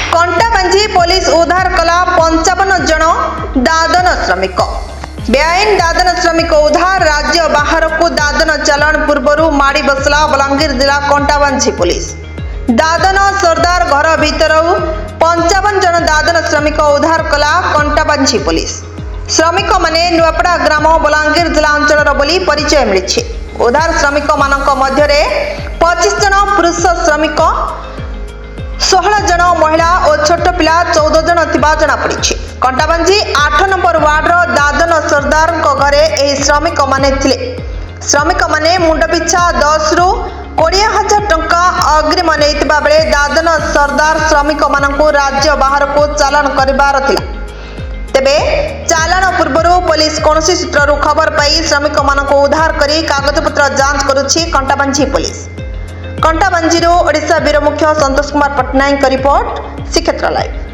Kantabanji police उद्धार कला 55 जन दादन श्रमिक। बेआईन दादन श्रमिक उद्धार। राज्य बाहर को दादन चलन पूर्व माड़ी बसला बलांगीर जिला कंटाबांझी पुलिस। दादन सरदार घर भीतर 55 जन दादन श्रमिक उद्धार कला कंटाबांझी पुलिस। श्रमिक माने नुआपड़ा ग्राम बलांगीर जिला अंचल बोली परिचय मिली। उद्धार श्रमिक मानक मध्य 25 जन पुरुष श्रमिक, 16 जन महिला और छोट पिला 14 जन थिबा जना पड़ी। कंटाबांझी 8 नंबर वार्डर दादन सरदार घरे एही श्रमिक माने थिले। श्रमिक माने मुंड पिछा 10 रु 20,000 टंका अग्रिम नैतिबा बेले दादन सरदार श्रमिक मानकु राज्य बाहर को चालान करिबार थिला। तेबे चालान पूर्व पुलिस कौन सूत्रु खबर पाई श्रमिक मानक उद्धार करी कागजपत्र जांच करुछि कंटाबांझी पुलिस। कंटाबांझी ओडिशा वीर मुख्य संतोष कुमार पट्टनायक रिपोर्ट श्रीक्षेत्र लाइव।